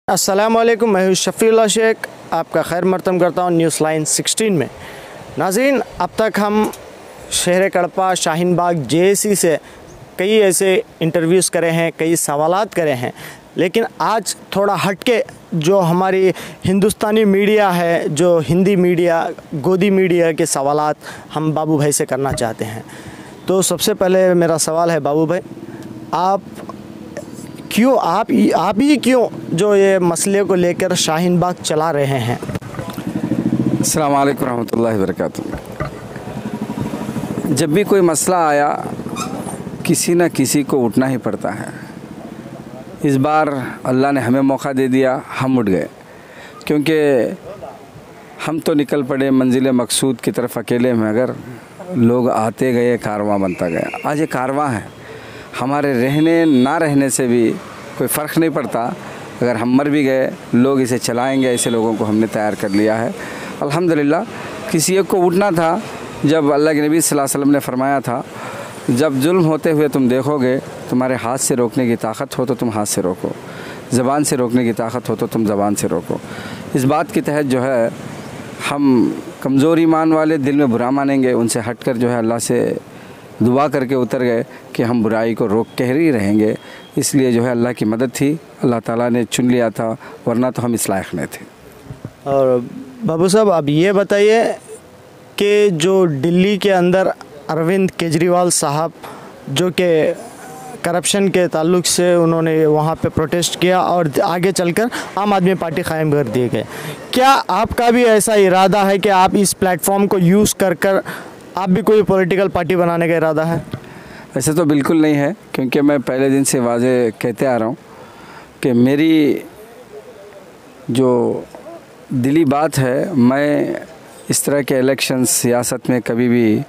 अस्सलामुअलैकुम, मैं हूं शफीउल्लाह शेख। आपका खैर मक़दम करता हूं न्यूज़ लाइन 16 में। नाज़रीन, अब तक हम शहर कड़पा, शाहीन बाग, जेएसी से कई ऐसे इंटरव्यूज़ करे हैं, कई सवालात करे हैं, लेकिन आज थोड़ा हटके जो हमारी हिंदुस्तानी मीडिया है, जो हिंदी मीडिया, गोदी मीडिया के सवालात हम बाबू भाई से करना चाहते हैं। तो सबसे पहले मेरा सवाल है बाबू भाई, आप ही क्यों जो ये मसले को लेकर शाहीन बाग चला रहे हैं? अस्सलाम वालेकुम रहमतुल्लाहि व बरकातुहू। जब भी कोई मसला आया, किसी न किसी को उठना ही पड़ता है। इस बार अल्लाह ने हमें मौका दे दिया, हम उठ गए, क्योंकि हम तो निकल पड़े मंजिल मकसूद की तरफ अकेले में, अगर लोग आते गए कारवां बनता गया। आज ये कारवां है, हमारे रहने ना रहने से भी कोई फ़र्क नहीं पड़ता। अगर हम मर भी गए, लोग इसे चलाएंगे, ऐसे लोगों को हमने तैयार कर लिया है। अल्हम्दुलिल्लाह। किसी एक को उठना था। जब अल्लाह के नबी सल्लल्लाहु अलैहि वसल्लम ने फरमाया था, जब जुल्म होते हुए तुम देखोगे, तुम्हारे हाथ से रोकने की ताकत हो तो तुम हाथ से रोको, ज़बान से रोकने की ताकत हो तो तुम ज़बान से रोको। इस बात के तहत जो है हम कमज़ोर ईमान वाले, दिल में बुरा मानेंगे, उनसे हट कर जो है अल्लाह से दुआ करके उतर गए कि हम बुराई को रोक के ही रहेंगे। इसलिए जो है अल्लाह की मदद थी, अल्लाह ताला ने चुन लिया था, वरना तो हम इस लायक नहीं थे। और बाबू साहब, अब ये बताइए कि जो दिल्ली के अंदर अरविंद केजरीवाल साहब, जो कि करप्शन के ताल्लुक से उन्होंने वहाँ पे प्रोटेस्ट किया और आगे चलकर आम आदमी पार्टी कायम कर दिए गए, क्या आपका भी ऐसा इरादा है कि आप इस प्लेटफॉर्म को यूज़ कर आप भी कोई पॉलिटिकल पार्टी बनाने का इरादा है? ऐसे तो बिल्कुल नहीं है, क्योंकि मैं पहले दिन से वाज़े कहते आ रहा हूँ कि मेरी जो दिली बात है, मैं इस तरह के इलेक्शन सियासत में कभी भी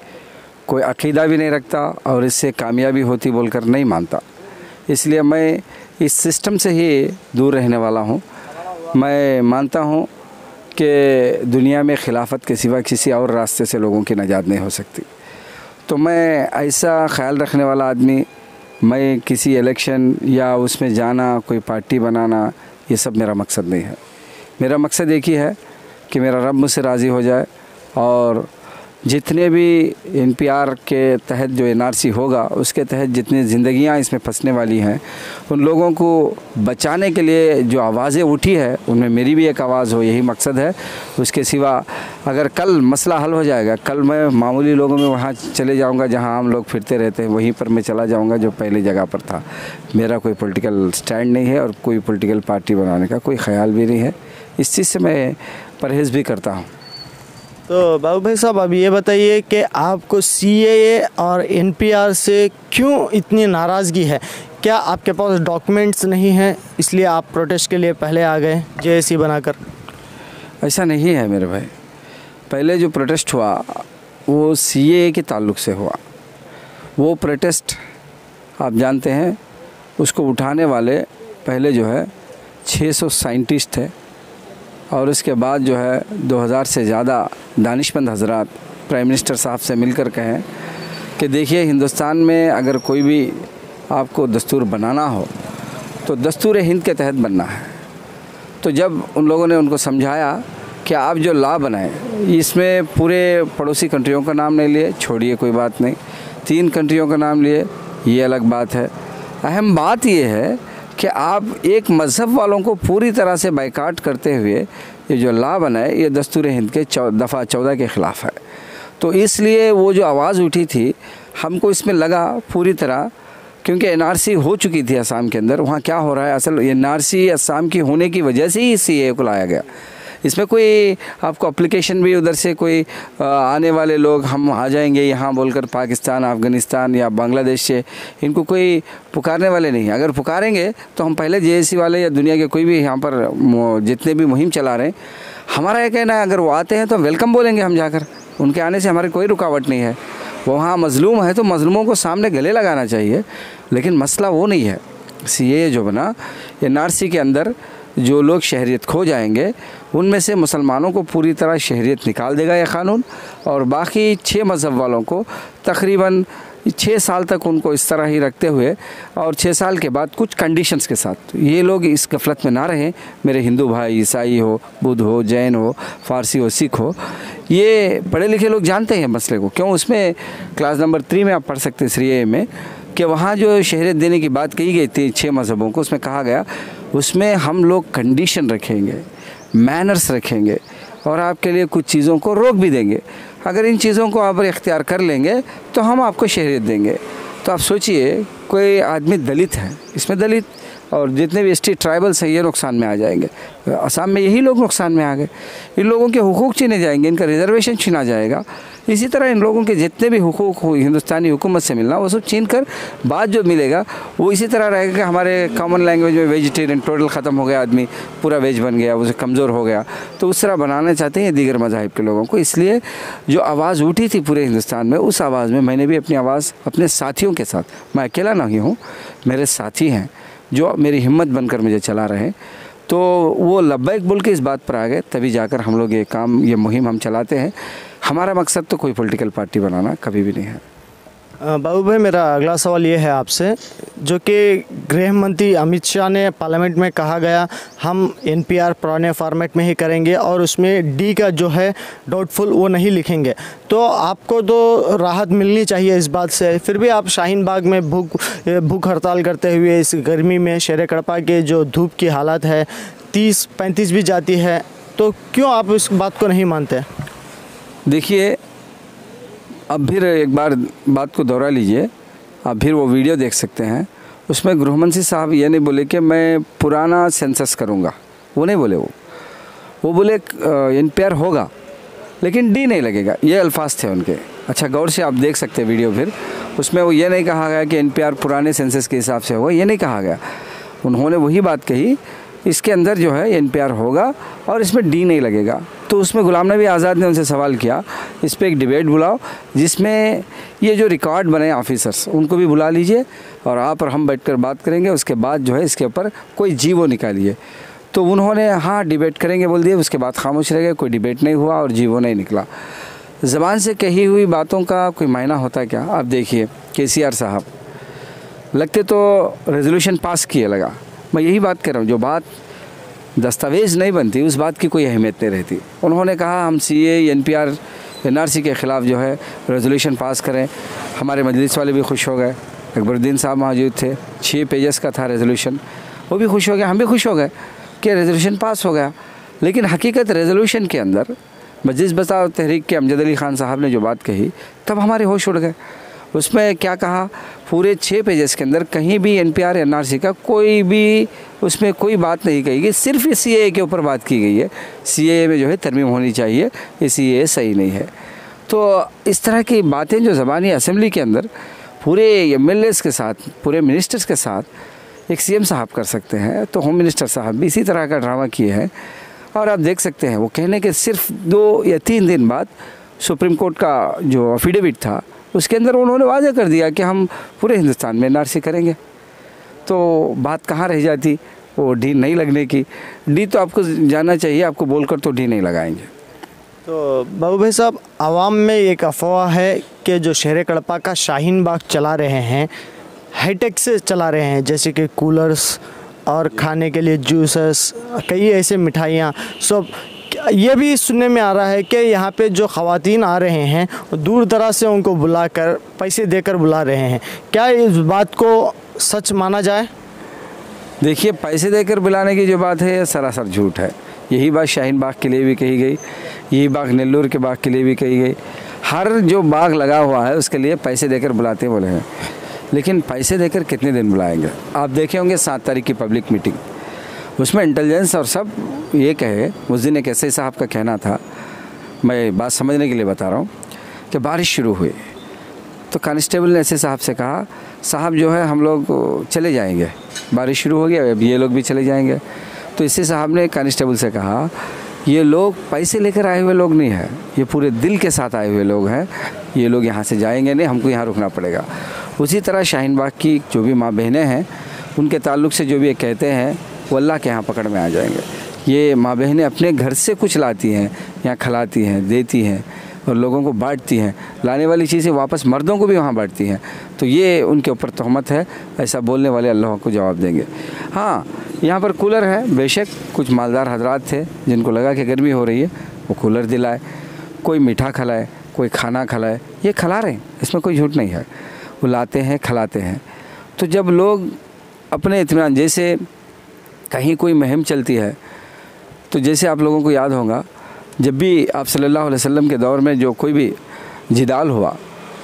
कोई अक़ीदा भी नहीं रखता और इससे कामयाबी होती बोलकर नहीं मानता। इसलिए मैं इस सिस्टम से ही दूर रहने वाला हूँ। मैं मानता हूँ कि दुनिया में खिलाफत के सिवा किसी और रास्ते से लोगों की निजात नहीं हो सकती। तो मैं ऐसा ख़्याल रखने वाला आदमी, मैं किसी इलेक्शन या उसमें जाना, कोई पार्टी बनाना, ये सब मेरा मकसद नहीं है। मेरा मकसद एक ही है कि मेरा रब मुझसे राज़ी हो जाए और जितने भी NPR के तहत जो NRC होगा, उसके तहत जितनी ज़िंदगियां इसमें फंसने वाली हैं, उन लोगों को बचाने के लिए जो आवाज़ें उठी है, उनमें मेरी भी एक आवाज़ हो, यही मकसद है। उसके सिवा अगर कल मसला हल हो जाएगा, कल मैं मामूली लोगों में वहाँ चले जाऊँगा जहाँ हम लोग फिरते रहते हैं, वहीं पर मैं चला जाऊँगा जो पहले जगह पर था। मेरा कोई पॉलिटिकल स्टैंड नहीं है और कोई पॉलिटिकल पार्टी बनाने का कोई ख़्याल भी नहीं है। इस चीज़ से मैं परहेज़ भी करता हूँ। तो बाबू भाई साहब, अब ये बताइए कि आपको CAA और NPR से क्यों इतनी नाराज़गी है? क्या आपके पास डॉक्यूमेंट्स नहीं हैं, इसलिए आप प्रोटेस्ट के लिए पहले आ गए JAC बनाकर? ऐसा नहीं है मेरे भाई। पहले जो प्रोटेस्ट हुआ वो CAA के ताल्लुक़ से हुआ। वो प्रोटेस्ट आप जानते हैं, उसको उठाने वाले पहले जो है 600 साइंटिस्ट थे और उसके बाद जो है 2000 से ज़्यादा दानिशमंद हज़रात प्राइम मिनिस्टर साहब से मिलकर कहें कि देखिए, हिंदुस्तान में अगर कोई भी आपको दस्तूर बनाना हो तो दस्तूर हिंद के तहत बनना है। तो जब उन लोगों ने उनको समझाया कि आप जो लॉ बनाए, इसमें पूरे पड़ोसी कंट्रियों का नाम नहीं लिए, छोड़िए कोई बात नहीं, 3 कंट्रियों का नाम लिए, ये अलग बात है। अहम बात ये है कि आप एक मज़हब वालों को पूरी तरह से बाइकाट करते हुए ये जो लॉ बनाए, ये दस्तूर हिंद के दफ़ा 14 के ख़िलाफ़ है। तो इसलिए वो जो आवाज़ उठी थी, हमको इसमें लगा पूरी तरह, क्योंकि NRC हो चुकी थी असम के अंदर। वहाँ क्या हो रहा है, असल NRC असम की होने की वजह से ही CAA को लाया गया। इसमें कोई आपको एप्लीकेशन भी उधर से कोई आने वाले लोग हम आ जाएंगे यहाँ बोलकर पाकिस्तान, अफ़गानिस्तान या बांग्लादेश से, इनको कोई पुकारने वाले नहीं। अगर पुकारेंगे तो हम पहले JAC वाले या दुनिया के कोई भी यहाँ पर जितने भी मुहिम चला रहे हैं, हमारा ये कहना है अगर वो आते हैं तो वेलकम बोलेंगे हम जाकर। उनके आने से हमारी कोई रुकावट नहीं है। वो वहाँ मज़लूम है तो मज़लूमों को सामने गले लगाना चाहिए, लेकिन मसला वो नहीं है। CAA जो बना, NRC के अंदर जो लोग शहरियत खो जाएंगे, उनमें से मुसलमानों को पूरी तरह शहरियत निकाल देगा ये क़ानून, और बाकी 6 मज़हब वालों को तकरीबन 6 साल तक उनको इस तरह ही रखते हुए और 6 साल के बाद कुछ कंडीशंस के साथ ये लोग इस गफलत में ना रहें। मेरे हिंदू भाई, ईसाई हो, बुद्ध हो, जैन हो, फारसी हो, सिख हो, ये पढ़े लिखे लोग जानते हैं मसले को। क्यों, उसमें क्लास नंबर 3 में आप पढ़ सकते हैं सीए में कि वहाँ जो शहरियत देने की बात कही गई थी 6 मज़हबों को, उसमें कहा गया उसमें हम लोग कंडीशन रखेंगे, मैनर्स रखेंगे और आपके लिए कुछ चीज़ों को रोक भी देंगे। अगर इन चीज़ों को आप इख्तियार कर लेंगे तो हम आपको शहरियत देंगे। तो आप सोचिए, कोई आदमी दलित है, इसमें दलित और जितने भी एसटी ट्राइबल्स हैं ये नुकसान में आ जाएंगे। असम में यही लोग नुकसान में आ गए। इन लोगों के हुकूक छीने जाएंगे, इनका रिजर्वेशन छीना जाएगा। इसी तरह इन लोगों के जितने भी हुकूक हिंदुस्तानी हुकूमत से मिलना वो सब छीन कर बाद जो मिलेगा वो इसी तरह रहेगा कि हमारे कॉमन लैंग्वेज में वेजिटेरियन टोटल ख़त्म हो गया, आदमी पूरा वेज बन गया, वो कमज़ोर हो गया। तो उस तरह बनाना चाहते हैं दीगर मज़ाहिब के लोगों को। इसलिए जो आवाज़ उठी थी पूरे हिंदुस्तान में, उस आवाज़ में मैंने भी अपनी आवाज़ अपने साथियों के साथ, मैं अकेला नहीं हूँ, मेरे साथी हैं जो मेरी हिम्मत बनकर मुझे चला रहे, तो वो लब्बैक बोल के इस बात पर आ गए। तभी जाकर हम लोग ये मुहिम हम चलाते हैं। हमारा मकसद तो कोई पॉलिटिकल पार्टी बनाना कभी भी नहीं है। बाबू भाई, मेरा अगला सवाल ये है आपसे, जो कि गृह मंत्री अमित शाह ने पार्लियामेंट में कहा गया हम एनपीआर पुराने फॉर्मेट में ही करेंगे और उसमें डी का जो है डाउटफुल वो नहीं लिखेंगे। तो आपको तो राहत मिलनी चाहिए इस बात से, फिर भी आप शाहीन बाग में भूख हड़ताल करते हुए इस गर्मी में शेर कड़पा के जो धूप की हालत है 30-35 भी जाती है, तो क्यों आप इस बात को नहीं मानते? देखिए, अब फिर एक बार बात को दोहरा लीजिए, आप फिर वो वीडियो देख सकते हैं। उसमें गृहमंत्री साहब ये नहीं बोले कि मैं पुराना सेंसस करूँगा, वो नहीं बोले। वो बोले एनपीआर होगा लेकिन डी नहीं लगेगा, ये अल्फाज थे उनके। अच्छा, गौर से आप देख सकते हैं वीडियो फिर। उसमें वो ये नहीं कहा गया कि एनपीआर पुराने सेंसस के हिसाब से होगा, ये नहीं कहा गया। उन्होंने वही बात कही, इसके अंदर जो है एनपीआर होगा और इसमें डी नहीं लगेगा। तो उसमें गुलाम नबी आज़ाद ने उनसे सवाल किया, इस पर एक डिबेट बुलाओ जिसमें ये जो रिकॉर्ड बने ऑफिसर्स उनको भी बुला लीजिए और आप और हम बैठकर बात करेंगे, उसके बाद जो है इसके ऊपर कोई जीवो निकालिए। तो उन्होंने हाँ डिबेट करेंगे बोल दिए, उसके बाद खामोश रह गए, कोई डिबेट नहीं हुआ और जीवो नहीं निकला। ज़बान से कही हुई बातों का कोई मायना होता क्या? आप देखिए, केसीआर साहब लगते तो रेजोल्यूशन पास किए लगा। मैं यही बात कर रहा हूँ, जो बात दस्तावेज़ नहीं बनती उस बात की कोई अहमियत नहीं रहती। उन्होंने कहा हम सीए एनपीआर एनआरसी के ख़िलाफ़ जो है रेजोल्यूशन पास करें। हमारे मजलिस वाले भी खुश हो गए, अकबरुद्दीन साहब मौजूद थे, 6 पेजेस का था रेजोल्यूशन, वो भी खुश हो गए, हम भी खुश हो गए कि रेजोल्यूशन पास हो गया। लेकिन हकीकत रेजोल्यूशन के अंदर मजलिस बचाओ तहरीक के अमजद अली ख़ान साहब ने जो बात कही, तब हमारे होश उड़ गए। उसमें क्या कहा, पूरे 6 पेजेस के अंदर कहीं भी एनपीआर एनआरसी का कोई भी उसमें कोई बात नहीं कही गई, सिर्फ सीएए के ऊपर बात की गई है। सीएए में जो है तरमीम होनी चाहिए, ये सीएए सही नहीं है। तो इस तरह की बातें जो ज़बानी असेंबली के अंदर पूरे एमएलएस के साथ, पूरे मिनिस्टर्स के साथ एक सीएम साहब कर सकते हैं, तो होम मिनिस्टर साहब भी इसी तरह का ड्रामा किए हैं। और आप देख सकते हैं वो कहने के सिर्फ 2 या 3 दिन बाद सुप्रीम कोर्ट का जो एफिडेविट था उसके अंदर उन्होंने वादा कर दिया कि हम पूरे हिंदुस्तान में एनआरसी करेंगे। तो बात कहाँ रह जाती वो डी नहीं लगने की? डी तो आपको जानना चाहिए, आपको बोलकर तो डी नहीं लगाएंगे। तो बाबू भाई साहब, आवाम में एक अफवाह है कि जो शेर कड़पा का शाहीन बाग चला रहे हैं हाईटेक से चला रहे हैं, जैसे कि कूलर्स और खाने के लिए जूसेस, कई ऐसे मिठाइयाँ सब। ये भी सुनने में आ रहा है कि यहाँ पे जो ख़वातीन आ रहे हैं दूर दराज से उनको बुलाकर पैसे देकर बुला रहे हैं, क्या इस बात को सच माना जाए? देखिए, पैसे देकर बुलाने की जो बात है सरासर झूठ है। यही बात शाहीन बाग के लिए भी कही गई, यही बात नेल्लूर के बाग के लिए भी कही गई। हर जो बाग लगा हुआ है उसके लिए पैसे देकर बुलाते बोले हैं, लेकिन पैसे देकर कितने दिन बुलाएंगे? आप देखे होंगे 7 तारीख की पब्लिक मीटिंग, उसमें इंटेलिजेंस और सब ये कहे, उस दिन एक एसआई साहब का कहना था, मैं बात समझने के लिए बता रहा हूँ, कि बारिश शुरू हुई तो कांस्टेबल ने एसआई साहब से कहा, साहब जो है हम लोग चले जाएंगे, बारिश शुरू हो गया, अब ये लोग भी चले जाएंगे। तो एसआई साहब ने कांस्टेबल से कहा, ये लोग पैसे लेकर आए हुए लोग नहीं हैं, ये पूरे दिल के साथ आए हुए लोग हैं, ये लोग यहाँ से जाएंगे नहीं, हमको यहाँ रुकना पड़ेगा। उसी तरह शाहीन बाग की जो भी माँ बहनें हैं उनके ताल्लुक़ से जो भी कहते हैं वो अल्लाह के यहाँ पकड़ में आ जाएंगे। ये माँ बहनें अपने घर से कुछ लाती हैं, यहाँ खिलाती हैं, देती हैं, और लोगों को बांटती हैं, लाने वाली चीज़ें वापस मर्दों को भी वहाँ बांटती हैं, तो ये उनके ऊपर तहमत है। ऐसा बोलने वाले अल्लाह को जवाब देंगे। हाँ, यहाँ पर कूलर है, बेशक कुछ मालदार हजरात थे जिनको लगा कि गर्मी हो रही है, वो कूलर दिलाए, कोई मीठा खिलाए, कोई खाना खिलाए, ये खिला रहे हैं, इसमें कोई झूठ नहीं है। वो लाते हैं, खिलाते हैं। तो जब लोग अपने इत्मीनान, जैसे कहीं कोई मुहिम चलती है, तो जैसे आप लोगों को याद होगा, जब भी आप सल्लल्लाहु अलैहि वसल्लम के दौर में जो कोई भी जिदाल हुआ,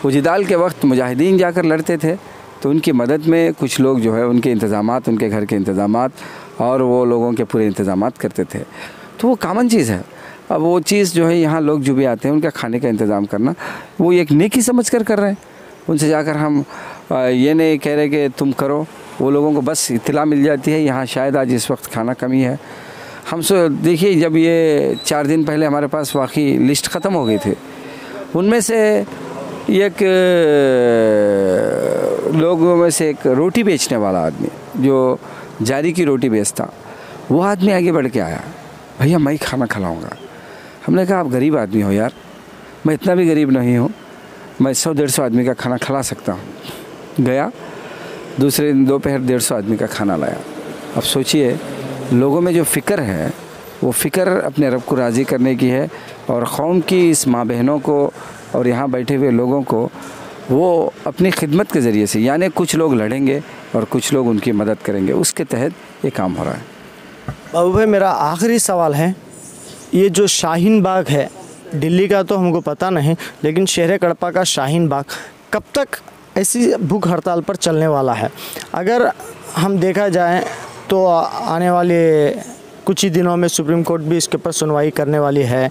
वो जिदाल के वक्त मुजाहिदीन जाकर लड़ते थे, तो उनकी मदद में कुछ लोग जो है उनके इंतज़ामात, उनके घर के इंतज़ामात और वो लोगों के पूरे इंतज़ामात करते थे। तो वो कॉमन चीज़ है। अब वो चीज़ जो है यहाँ लोग जो भी आते हैं उनका खाने का इंतज़ाम करना, वो एक नेकी समझ कर रहे हैं। उनसे जाकर हम ये नहीं कह रहे कि तुम करो, वो लोगों को बस इत्तला मिल जाती है यहाँ शायद आज इस वक्त खाना कमी है। हम देखिए, जब ये 4 दिन पहले हमारे पास वाकई लिस्ट ख़त्म हो गई थी, उनमें से एक लोगों में से एक रोटी बेचने वाला आदमी जो जारी की रोटी बेचता, वो आदमी आगे बढ़ के आया, भैया मैं ही खाना खिलाऊँगा। हमने कहा आप गरीब आदमी हो यार, मैं इतना भी गरीब नहीं हूँ, मैं 100-150 आदमी का खाना खिला सकता हूँ। गया, दूसरे दिन दोपहर 150 आदमी का खाना लाया। अब सोचिए, लोगों में जो फ़िक्र है, वो फ़िक्र अपने रब को राज़ी करने की है और कौम की इस माँ बहनों को और यहाँ बैठे हुए लोगों को वो अपनी खिदमत के ज़रिए से, यानी कुछ लोग लड़ेंगे और कुछ लोग उनकी मदद करेंगे, उसके तहत ये काम हो रहा है। बाबू भाई, मेरा आखिरी सवाल है, ये जो शाहीन बाग है, दिल्ली का तो हमको पता नहीं, लेकिन शहर कड़पा का शाहीन बाग कब तक ऐसी भूख हड़ताल पर चलने वाला है? अगर हम देखा जाए तो आने वाले कुछ ही दिनों में सुप्रीम कोर्ट भी इसके ऊपर सुनवाई करने वाली है।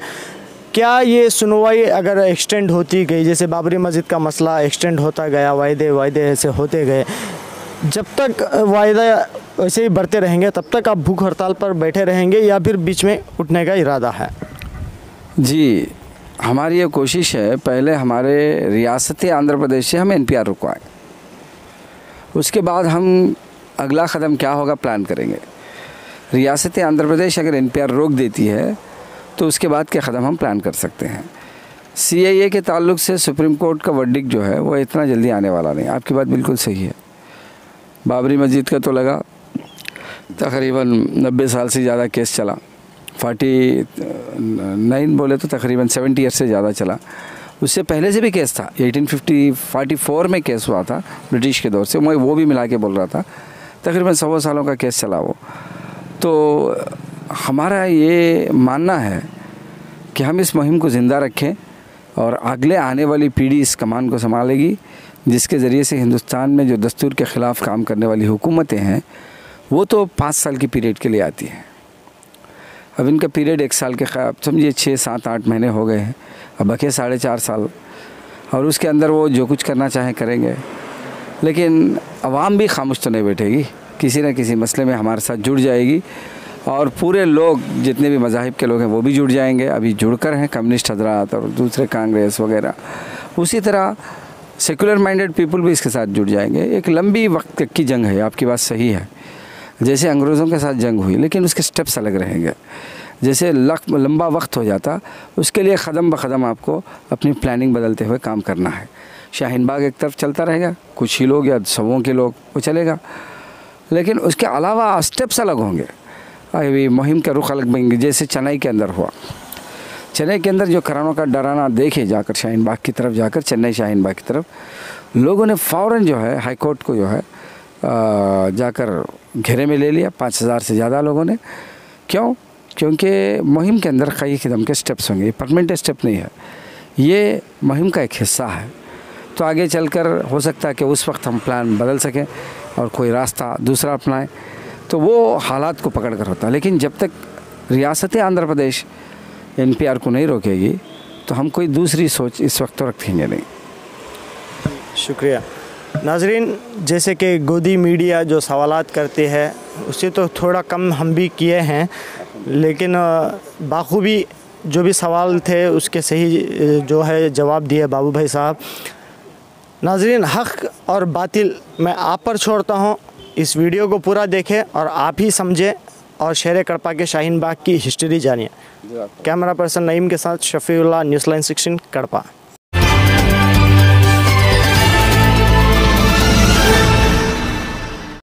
क्या ये सुनवाई अगर एक्सटेंड होती गई, जैसे बाबरी मस्जिद का मसला एक्सटेंड होता गया, वायदे ऐसे होते गए, जब तक वायदा ऐसे ही बढ़ते रहेंगे तब तक आप भूख हड़ताल पर बैठे रहेंगे या फिर बीच में उठने का इरादा है? जी, हमारी ये कोशिश है, पहले हमारे रियासत आंध्र प्रदेश से हम NPR रुकवाएं, उसके बाद हम अगला क़दम क्या होगा प्लान करेंगे। रियासत आंध्र प्रदेश अगर NPR रोक देती है तो उसके बाद के क़दम हम प्लान कर सकते हैं। CAA के ताल्लुक़ से सुप्रीम कोर्ट का वर्डिक्ट जो है वो इतना जल्दी आने वाला नहीं। आपकी बात बिल्कुल सही है। बाबरी मस्जिद का तो लगा तकरीबन 90 साल से ज़्यादा केस चला, 49 बोले तो तकरीबन 70 ईयर से ज़्यादा चला। उससे पहले से भी केस था, 1844 में केस हुआ था ब्रिटिश के दौर से, मैं वो भी मिला के बोल रहा था, तकरीबन 100 सालों का केस चला वो। तो हमारा ये मानना है कि हम इस मुहिम को ज़िंदा रखें और अगले आने वाली पीढ़ी इस कमान को संभालेगी, जिसके ज़रिए से हिंदुस्तान में जो दस्तूर के ख़िलाफ़ काम करने वाली हुकूमतें हैं वो तो 5 साल की पीरियड के लिए आती हैं। अब इनका पीरियड 1 साल के समझिए 6, 7, 8 महीने हो गए हैं, अब बचे 4.5 साल, और उसके अंदर वो जो कुछ करना चाहें करेंगे। लेकिन अवाम भी खामोश तो नहीं बैठेगी, किसी न किसी मसले में हमारे साथ जुड़ जाएगी और पूरे लोग जितने भी मज़ाहिब के लोग हैं वो भी जुड़ जाएंगे। अभी जुड़कर हैं कम्युनिस्ट हजरात और दूसरे कांग्रेस वगैरह, उसी तरह सेकुलर माइंडेड पीपल भी इसके साथ जुड़ जाएंगे। एक लंबी वक्त की जंग है, आपकी बात सही है, जैसे अंग्रेज़ों के साथ जंग हुई, लेकिन उसके स्टेप्स अलग रहेंगे। जैसे लंबा वक्त हो जाता, उसके लिए क़दम ब क़दम आपको अपनी प्लानिंग बदलते हुए काम करना है। शाहीन बाग एक तरफ चलता रहेगा, कुछ ही लोग या 100 के लोग वो चलेगा, लेकिन उसके अलावा स्टेप्स अलग होंगे, अभी मुहिम का रुख अलग बनेंगे। जैसे चेन्नई के अंदर हुआ, चेन्नई के अंदर जो करानों का डराना देखे जाकर शाहीन बाग की तरफ जाकर, चेन्नई शाहीन बाग की तरफ लोगों ने फ़ौरन जो है हाई कोर्ट को जो है जाकर घेरे में ले लिया, 5000 से ज़्यादा लोगों ने। क्यों? क्योंकि मुहिम के अंदर कई किस्म के स्टेप्स होंगे, ये परमानेंट स्टेप नहीं है, ये मुहिम का एक हिस्सा है। तो आगे चलकर हो सकता है कि उस वक्त हम प्लान बदल सकें और कोई रास्ता दूसरा अपनाएं, तो वो हालात को पकड़ कर होता है। लेकिन जब तक रियासत आंध्र प्रदेश NPR को नहीं रोकेगी तो हम कोई दूसरी सोच इस वक्त तो रखेंगे नहीं। शुक्रिया। नाजरीन, जैसे कि गोदी मीडिया जो सवालात करते हैं उससे तो थोड़ा कम हम भी किए हैं, लेकिन बाखूबी जो भी सवाल थे उसके सही जो है जवाब दिए बाबू भाई साहब। नाजरीन, हक़ और बातिल मैं आप पर छोड़ता हूँ, इस वीडियो को पूरा देखें और आप ही समझें और शहर कड़पा के शाहीन बाग की हिस्ट्री जानिए। कैमरा पर्सन नईम के साथ शफीउल्लाह, न्यूज़ लाइन 16 कड़पा।